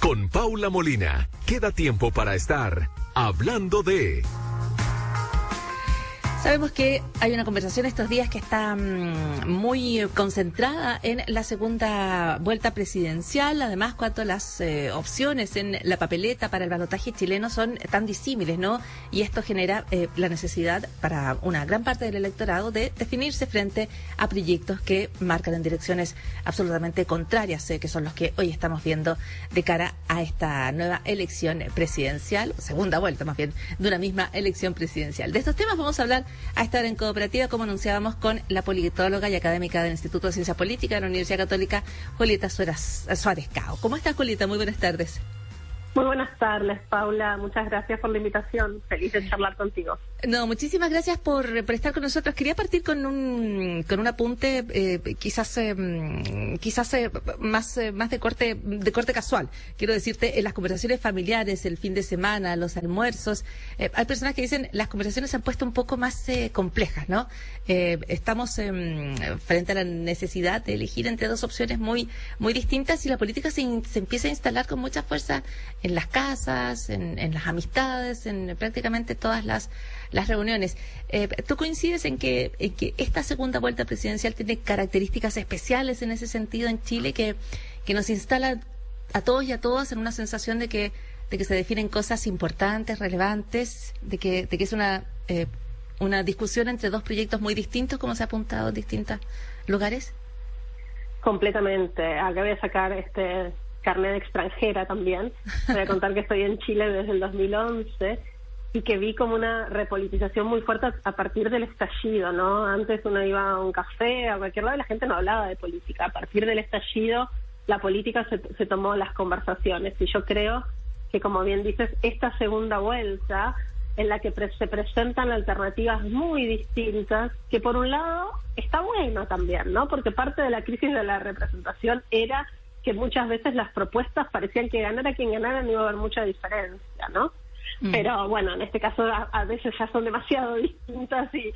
Con Paula Molina, queda tiempo para estar hablando de... Sabemos que hay una conversación estos días que está muy concentrada en la segunda vuelta presidencial. Además, cuando las opciones en la papeleta para el balotaje chileno son tan disímiles, ¿no? Y esto genera la necesidad para una gran parte del electorado de definirse frente a proyectos que marcan en direcciones absolutamente contrarias, que son los que hoy estamos viendo de cara a esta nueva elección presidencial, segunda vuelta más bien, de una misma elección presidencial. De estos temas vamos a hablar a esta hora en Cooperativa, como anunciábamos, con la politóloga y académica del Instituto de Ciencia Política de la Universidad Católica, Julieta Suárez Cao. ¿Cómo estás, Julieta? Muy buenas tardes. Muy buenas tardes, Paula. Muchas gracias por la invitación. Feliz de charlar contigo. No, muchísimas gracias por estar con nosotros. Quería partir con un apunte quizás más de corte casual. Quiero decirte, en las conversaciones familiares, el fin de semana, los almuerzos, hay personas que dicen las conversaciones se han puesto un poco más complejas, ¿no? Estamos frente a la necesidad de elegir entre dos opciones muy distintas, y la política se empieza a instalar con mucha fuerza en las casas, en las amistades, en prácticamente todas las reuniones. ¿Tú coincides en que esta segunda vuelta presidencial tiene características especiales en ese sentido en Chile, que nos instala a todos y a todas en una sensación de que se definen cosas importantes, relevantes, de que es una discusión entre dos proyectos muy distintos, como se ha apuntado en distintos lugares? Completamente. Acá voy a sacar carnet de extranjera también. Voy a contar que estoy en Chile desde el 2011 y que vi como una repolitización muy fuerte a partir del estallido, ¿no? Antes uno iba a un café, a cualquier lado, y la gente no hablaba de política. A partir del estallido, la política se tomó las conversaciones. Y yo creo que, como bien dices, esta segunda vuelta, en la que se presentan alternativas muy distintas, que por un lado está bueno también, ¿no? Porque parte de la crisis de la representación era que muchas veces las propuestas parecían que ganara quien ganara, no iba a haber mucha diferencia, ¿no? Pero bueno, en este caso a veces ya son demasiado distintas y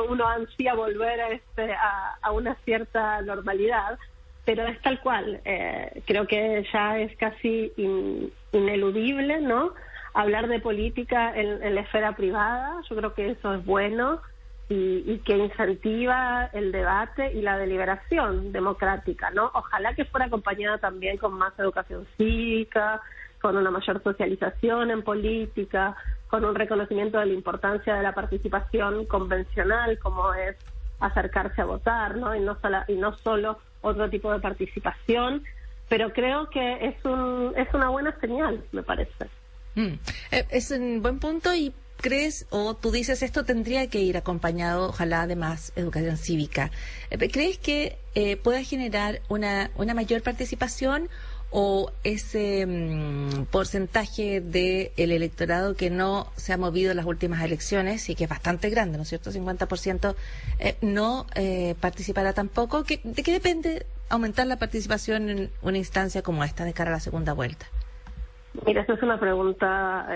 uno ansía volver a una cierta normalidad, pero es tal cual. Creo que ya es casi ineludible, ¿no?, hablar de política en la esfera privada. Yo creo que eso es bueno y que incentiva el debate y la deliberación democrática, ¿no? Ojalá que fuera acompañada también con más educación cívica, con una mayor socialización en política, con un reconocimiento de la importancia de la participación convencional, como es acercarse a votar, ¿no? Y no solo otro tipo de participación, pero creo que es una buena señal, me parece. Es un buen punto. ¿Y crees, o tú dices, esto tendría que ir acompañado, ojalá, de más educación cívica? ¿Crees que pueda generar una mayor participación, o ese porcentaje del electorado que no se ha movido en las últimas elecciones y que es bastante grande, ¿no es cierto?, 50%, no participará tampoco? ¿De qué depende aumentar la participación en una instancia como esta de cara a la segunda vuelta? Mira, esa es una pregunta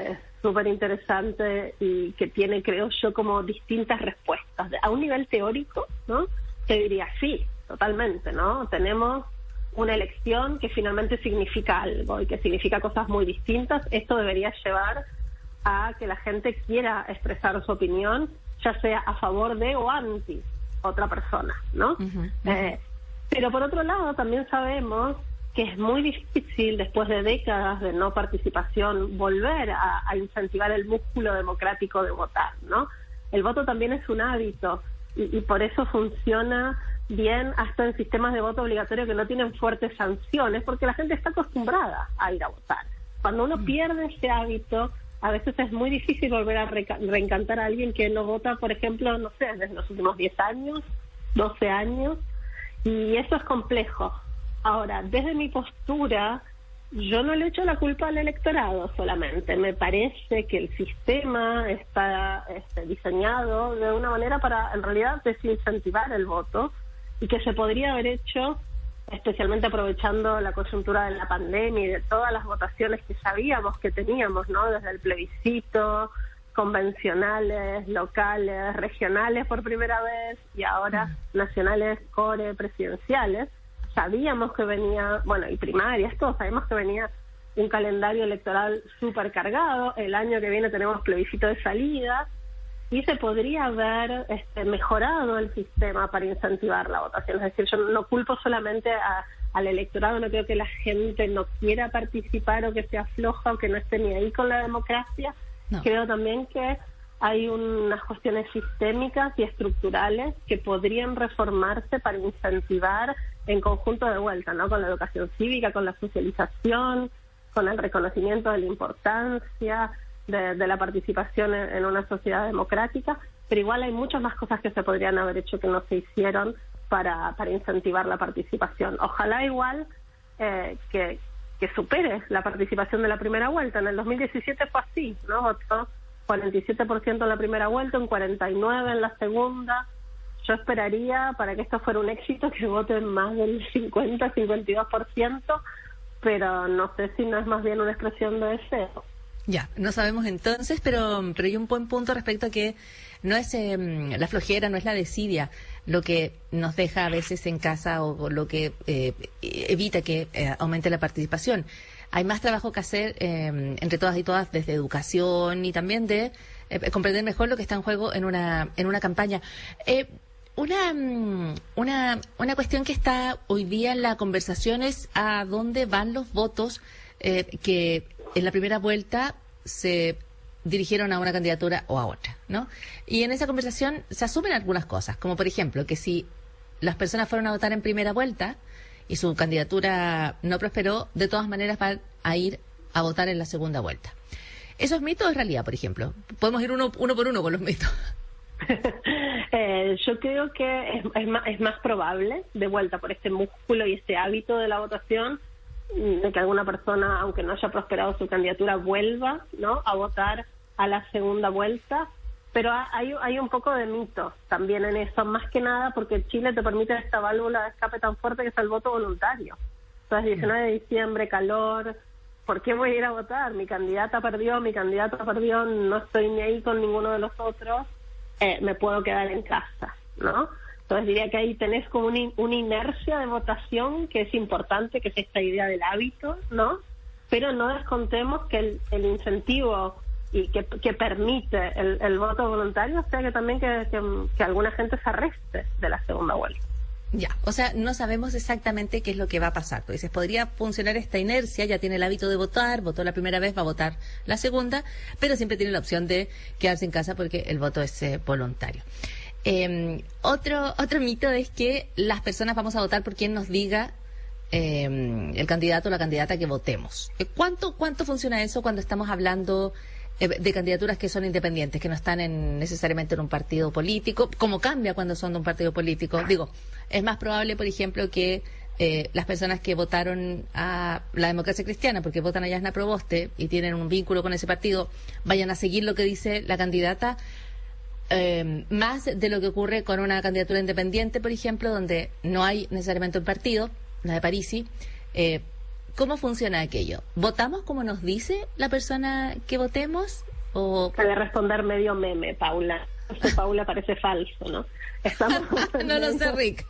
súper interesante y que tiene, creo yo, como distintas respuestas. A un nivel teórico, ¿no?, te diría sí, totalmente, ¿no? Tenemos una elección que finalmente significa algo y que significa cosas muy distintas. Esto debería llevar a que la gente quiera expresar su opinión, ya sea a favor de o anti otra persona, ¿no? Pero por otro lado, también sabemos que es muy difícil, después de décadas de no participación, volver a incentivar el músculo democrático de votar, ¿no? El voto también es un hábito y por eso funciona bien hasta en sistemas de voto obligatorio que no tienen fuertes sanciones, porque la gente está acostumbrada a ir a votar. Cuando uno pierde ese hábito, a veces es muy difícil volver a reencantar a alguien que no vota, por ejemplo, no sé, desde los últimos 10 años, 12 años, y eso es complejo. Ahora, desde mi postura, yo no le echo la culpa al electorado solamente. Me parece que el sistema está diseñado de una manera para, en realidad, desincentivar el voto, y que se podría haber hecho, especialmente aprovechando la coyuntura de la pandemia y de todas las votaciones que sabíamos que teníamos, ¿no?, desde el plebiscito, convencionales, locales, regionales por primera vez, y ahora nacionales, core, presidenciales. Sabíamos que venía, bueno, y primarias, todos sabemos que venía un calendario electoral súper cargado. El año que viene tenemos plebiscito de salida y se podría haber mejorado el sistema para incentivar la votación. Es decir, yo no culpo solamente al electorado, no creo que la gente no quiera participar o que sea floja o que no esté ni ahí con la democracia. No. Creo también que hay unas cuestiones sistémicas y estructurales que podrían reformarse para incentivar en conjunto de vuelta, ¿no? Con la educación cívica, con la socialización, con el reconocimiento de la importancia de la participación en una sociedad democrática, pero igual hay muchas más cosas que se podrían haber hecho que no se hicieron para incentivar la participación. Ojalá igual que supere la participación de la primera vuelta. En el 2017 fue así, ¿no? Votó 47% en la primera vuelta, un 49% en la segunda. Yo esperaría, para que esto fuera un éxito, que voten más del 50-52%, pero no sé si no es más bien una expresión de deseo. Ya, no sabemos entonces, pero hay un buen punto respecto a que no es la flojera, no es la desidia lo que nos deja a veces en casa o lo que evita que aumente la participación. Hay más trabajo que hacer entre todas y todas, desde educación y también de comprender mejor lo que está en juego en una campaña. Una cuestión que está hoy día en la conversación es a dónde van los votos que en la primera vuelta se dirigieron a una candidatura o a otra, ¿no? Y en esa conversación se asumen algunas cosas, como por ejemplo que si las personas fueron a votar en primera vuelta y su candidatura no prosperó, de todas maneras van a ir a votar en la segunda vuelta. ¿Eso es mito o es realidad, por ejemplo? Podemos ir uno por uno con los mitos. Yo creo que es más probable, de vuelta por este músculo y este hábito de la votación, de que alguna persona, aunque no haya prosperado su candidatura, vuelva, ¿no?, a votar a la segunda vuelta. Pero hay un poco de mito también en eso, más que nada porque Chile te permite esta válvula de escape tan fuerte que es el voto voluntario. Entonces, 19 de diciembre, calor, ¿por qué voy a ir a votar? Mi candidata perdió, no estoy ni ahí con ninguno de los otros, me puedo quedar en casa, ¿no? Entonces diría que ahí tenés como una inercia de votación que es importante, que es esta idea del hábito, ¿no? Pero no descontemos que el incentivo y que permite el voto voluntario, o sea que también que alguna gente se arreste de la segunda vuelta. Ya, o sea, no sabemos exactamente qué es lo que va a pasar. Tú dices, podría funcionar esta inercia, ya tiene el hábito de votar, votó la primera vez, va a votar la segunda, pero siempre tiene la opción de quedarse en casa porque el voto es voluntario. Otro mito es que las personas vamos a votar por quien nos diga el candidato o la candidata que votemos. ¿Cuánto funciona eso cuando estamos hablando de candidaturas que son independientes, que no están necesariamente en un partido político? ¿Cómo cambia cuando son de un partido político? Digo, es más probable, por ejemplo, que las personas que votaron a la Democracia Cristiana, porque votan a Yasna Proboste y tienen un vínculo con ese partido, vayan a seguir lo que dice la candidata, más de lo que ocurre con una candidatura independiente, por ejemplo, donde no hay necesariamente un partido, la de Parisi. ¿Cómo funciona aquello? ¿Votamos como nos dice la persona que votemos? ¿O...? Voy a responder medio meme, Paula. Esto, Paula, parece falso, ¿no? No lo sé, Rick.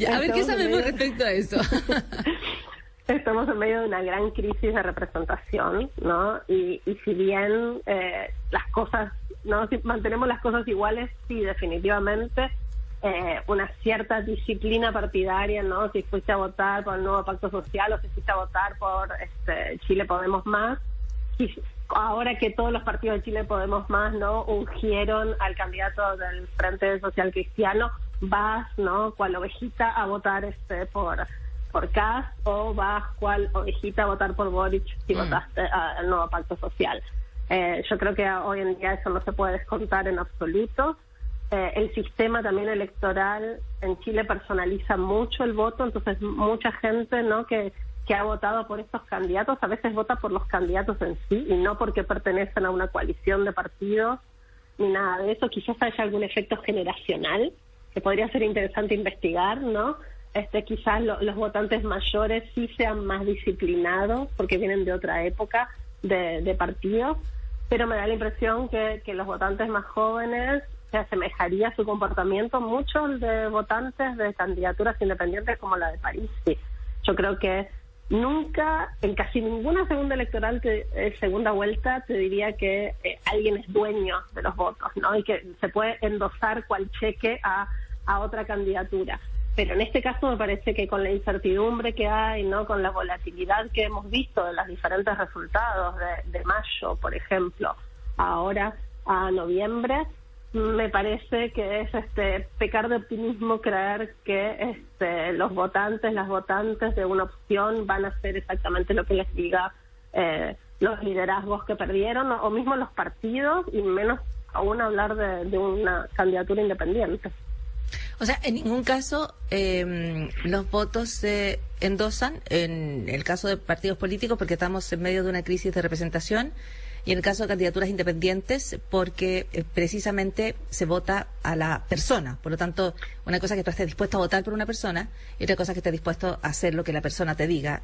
A ver, ¿qué sabemos respecto a eso? Estamos en medio de una gran crisis de representación, ¿no? Y si bien las cosas, ¿no?, si mantenemos las cosas iguales, sí, definitivamente, una cierta disciplina partidaria, ¿no? Si fuiste a votar por el nuevo pacto social o si fuiste a votar por Chile Podemos Más, y ahora que todos los partidos de Chile Podemos Más, ¿no?, ungieron al candidato del Frente Social Cristiano, vas, ¿no?, cual ovejita a votar por Kast, o vas cual ovejita a votar por Boric si votaste al nuevo pacto social. Yo creo que hoy en día eso no se puede descontar en absoluto. El sistema también electoral en Chile personaliza mucho el voto, entonces mucha gente, ¿no?, que ha votado por estos candidatos a veces vota por los candidatos en sí y no porque pertenecen a una coalición de partidos ni nada de eso. Quizás haya algún efecto generacional que podría ser interesante investigar, ¿no? Quizás los votantes mayores sí sean más disciplinados porque vienen de otra época de partidos, pero me da la impresión que los votantes más jóvenes se asemejaría su comportamiento mucho al de votantes de candidaturas independientes como la de París. Sí. Yo creo que nunca, en casi ninguna segunda electoral, segunda vuelta, te diría que alguien es dueño de los votos, ¿no? Y que se puede endosar cual cheque a otra candidatura. Pero en este caso me parece que con la incertidumbre que hay, ¿no? Con la volatilidad que hemos visto de los diferentes resultados de mayo, por ejemplo, ahora a noviembre, me parece que es pecar de optimismo creer que los votantes, las votantes de una opción van a hacer exactamente lo que les diga los liderazgos que perdieron, o mismo los partidos, y menos aún hablar de una candidatura independiente. O sea, en ningún caso los votos se endosan en el caso de partidos políticos porque estamos en medio de una crisis de representación, y en el caso de candidaturas independientes porque precisamente se vota a la persona. Por lo tanto, una cosa es que tú estés dispuesto a votar por una persona y otra cosa es que estés dispuesto a hacer lo que la persona te diga,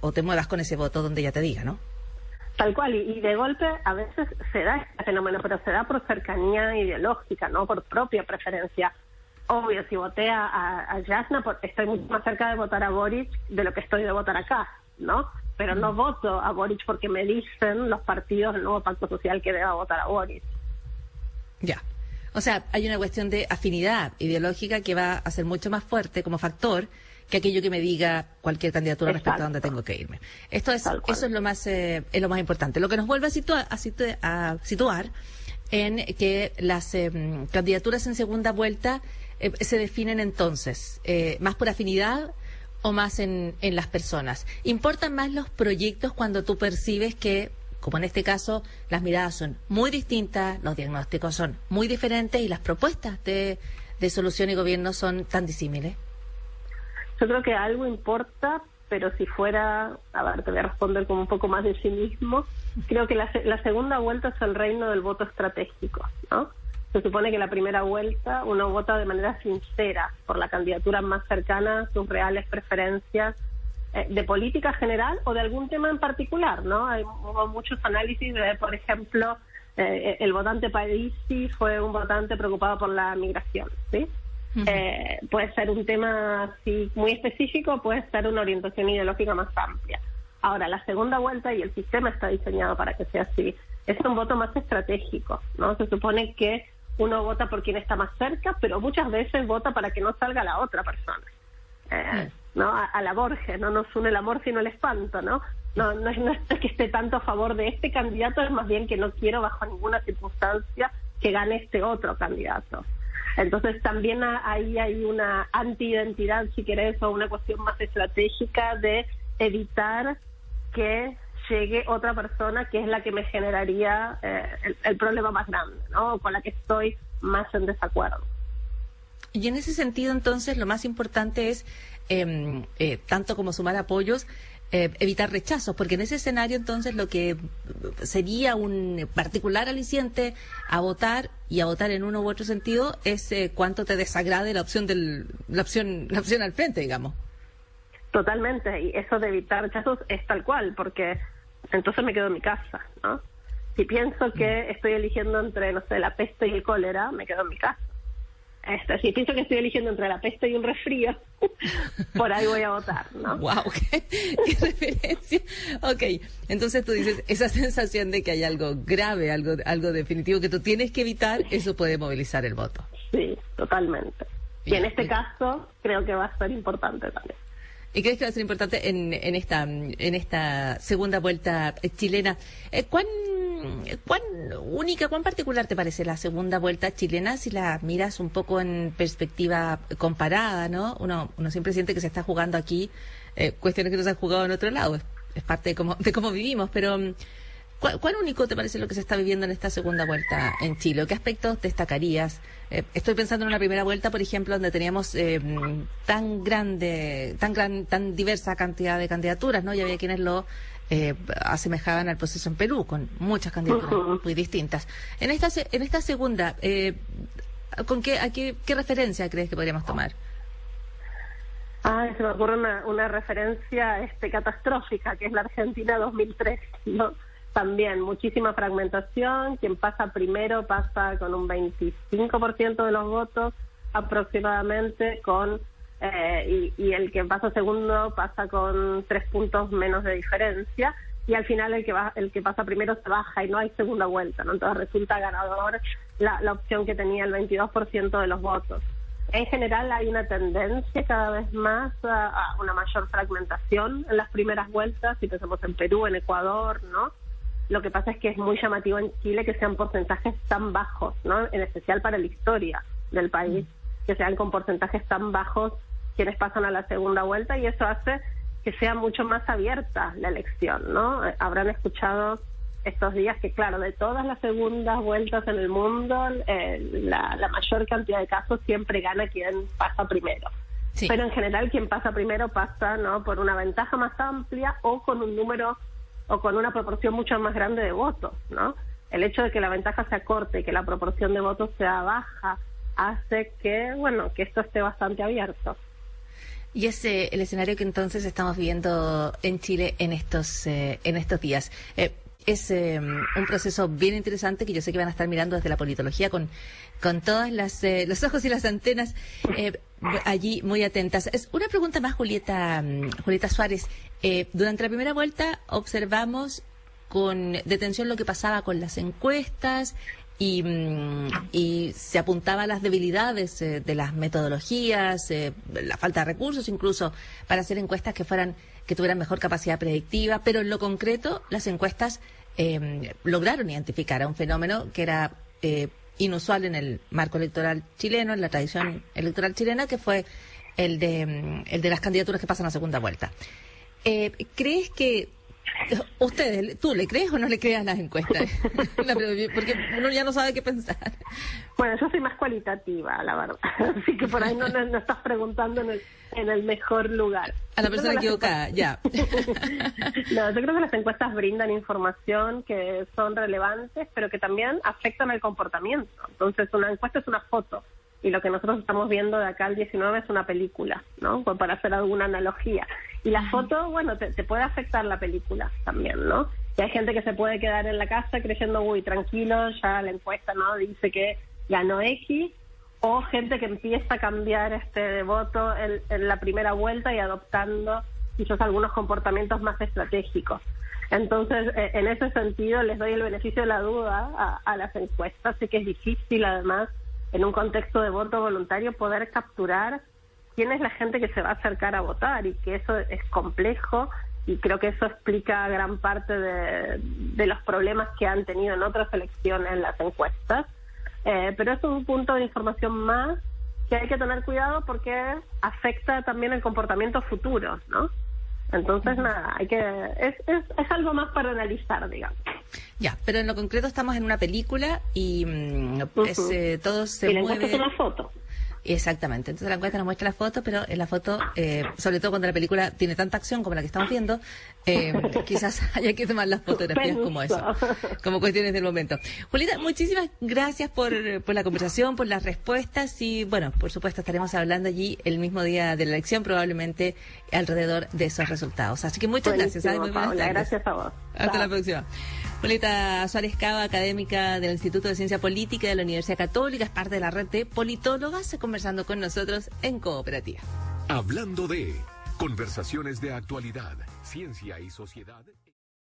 o te muevas con ese voto donde ella te diga, ¿no? Tal cual, y de golpe a veces se da este fenómeno, pero se da por cercanía ideológica, no por propia preferencia. Obvio, si voté a Jasna, estoy mucho más cerca de votar a Boric de lo que estoy de votar acá, ¿no? Pero no voto a Boric porque me dicen los partidos del nuevo pacto social que deba votar a Boric. Ya. O sea, hay una cuestión de afinidad ideológica que va a ser mucho más fuerte como factor que aquello que me diga cualquier candidatura respecto a dónde tengo que irme. Eso es lo más importante. Lo que nos vuelve a situar en que las candidaturas en segunda vuelta se definen entonces más por afinidad o más en las personas. ¿Importan más los proyectos cuando tú percibes que, como en este caso, las miradas son muy distintas, los diagnósticos son muy diferentes y las propuestas de solución y gobierno son tan disímiles? Yo creo que algo importa, pero si fuera, a ver, te voy a responder como un poco más de cinismo, creo que la segunda vuelta es el reino del voto estratégico, ¿no? Se supone que la primera vuelta uno vota de manera sincera por la candidatura más cercana a sus reales preferencias de política general o de algún tema en particular, ¿no? Hubo muchos análisis de, por ejemplo, el votante Parisi fue un votante preocupado por la migración, ¿sí? Puede ser un tema así muy específico, puede ser una orientación ideológica más amplia. Ahora, la segunda vuelta, y el sistema está diseñado para que sea así, es un voto más estratégico, ¿no? Se supone que uno vota por quien está más cerca, pero muchas veces vota para que no salga la otra persona. ¿No? A la Borges, no nos une el amor sino el espanto, ¿no? No es que esté tanto a favor de este candidato, es más bien que no quiero bajo ninguna circunstancia que gane este otro candidato. Entonces también ahí hay una anti-identidad, si querés, o una cuestión más estratégica de evitar que llegue otra persona que es la que me generaría el problema más grande, ¿no? Con la que estoy más en desacuerdo. Y en ese sentido, entonces, lo más importante es, tanto como sumar apoyos, evitar rechazos, porque en ese escenario, entonces, lo que sería un particular aliciente a votar, y a votar en uno u otro sentido, es cuánto te desagrade la opción al frente, digamos. Totalmente, y eso de evitar rechazos es tal cual, porque entonces me quedo en mi casa, ¿no? Si pienso que estoy eligiendo entre, no sé, la peste y el cólera, me quedo en mi casa. Si pienso que estoy eligiendo entre la peste y un resfrío, por ahí voy a votar, ¿no? ¡Wow! ¡Qué referencia! Ok, entonces tú dices, esa sensación de que hay algo grave, algo definitivo que tú tienes que evitar, eso puede movilizar el voto. Sí, totalmente. Y en este caso, creo que va a ser importante también. ¿Y crees que va a ser importante en esta segunda vuelta chilena? ¿Cuán única, cuán particular te parece la segunda vuelta chilena si la miras un poco en perspectiva comparada, ¿no? Uno siempre siente que se está jugando aquí cuestiones que no se han jugado en otro lado. Es parte de cómo vivimos, pero ¿cuán único te parece lo que se está viviendo en esta segunda vuelta en Chile? ¿Qué aspectos destacarías? Estoy pensando en una primera vuelta, por ejemplo, donde teníamos tan diversa cantidad de candidaturas, ¿no? Y había quienes lo asemejaban al proceso en Perú, con muchas candidaturas muy distintas. En esta segunda, ¿qué referencia crees que podríamos tomar? Se me ocurre una referencia catastrófica, que es la Argentina 2003, ¿no? También muchísima fragmentación, quien pasa primero pasa con un 25% de los votos aproximadamente, con y el que pasa segundo pasa con 3 puntos menos de diferencia, y al final el que pasa primero se baja y no hay segunda vuelta, ¿no? Entonces resulta ganador la opción que tenía el 22% de los votos. En general hay una tendencia cada vez más a una mayor fragmentación en las primeras vueltas, si pensamos en Perú, en Ecuador, ¿no? Lo que pasa es que es muy llamativo en Chile que sean porcentajes tan bajos, ¿no? En especial para la historia del país, que sean con porcentajes tan bajos quienes pasan a la segunda vuelta, y eso hace que sea mucho más abierta la elección, ¿no? Habrán escuchado estos días que, claro, de todas las segundas vueltas en el mundo, la mayor cantidad de casos siempre gana quien pasa primero. Sí. Pero en general quien pasa primero pasa, ¿no?, por una ventaja más amplia o con un número o con una proporción mucho más grande de votos, ¿no? El hecho de que la ventaja sea corta y que la proporción de votos sea baja hace que, bueno, que esto esté bastante abierto. Y es el escenario que entonces estamos viendo en Chile en estos días. Es un proceso bien interesante que yo sé que van a estar mirando desde la politología con todas los ojos y las antenas allí muy atentas. Es una pregunta más, Julieta Suárez. Durante la primera vuelta observamos con detención lo que pasaba con las encuestas y se apuntaba a las debilidades de las metodologías, la falta de recursos incluso para hacer encuestas que tuvieran mejor capacidad predictiva, pero en lo concreto las encuestas lograron identificar a un fenómeno que era inusual en el marco electoral chileno, en la tradición electoral chilena, que fue el de las candidaturas que pasan a segunda vuelta. ¿Crees que tú le crees o no le crees a las encuestas? Porque uno ya no sabe qué pensar. Bueno, yo soy más cualitativa, la verdad. Así que por ahí no estás preguntando en el mejor lugar. A la persona equivocada, ya. No, yo creo que las encuestas brindan información que son relevantes, pero que también afectan al comportamiento. Entonces, una encuesta es una foto, y lo que nosotros estamos viendo de acá al 19 es una película, ¿no? Para hacer alguna analogía. Y la foto, bueno, te puede afectar la película también, ¿no? Y hay gente que se puede quedar en la casa creyendo, uy, tranquilo, ya la encuesta, ¿no?, dice que ganó X, o gente que empieza a cambiar de voto en la primera vuelta y adoptando quizás algunos comportamientos más estratégicos. Entonces, en ese sentido, les doy el beneficio de la duda a las encuestas. Sé que es difícil, además, en un contexto de voto voluntario, poder capturar quién es la gente que se va a acercar a votar, y que eso es complejo, y creo que eso explica gran parte de los problemas que han tenido en otras elecciones las encuestas. Pero es un punto de información más que hay que tener cuidado porque afecta también el comportamiento futuro, ¿no? Entonces, nada, es algo más para analizar, digamos. Ya, pero en lo concreto estamos en una película y todo se mueve. Y la encuesta es una foto. Exactamente, entonces la encuesta nos muestra la foto, pero en la foto, sobre todo cuando la película tiene tanta acción como la que estamos viendo, quizás haya que tomar las fotografías como eso, como cuestiones del momento. Julieta, muchísimas gracias por la conversación, por las respuestas, y bueno, por supuesto estaremos hablando allí el mismo día de la elección, probablemente alrededor de esos resultados. Así que muchas gracias. Muy buenas tardes. Gracias a vos. Hasta la próxima. Julieta Suárez Cava, académica del Instituto de Ciencia Política de la Universidad Católica, es parte de la red de politólogas, conversando con nosotros en Cooperativa. Hablando de conversaciones de actualidad, ciencia y sociedad.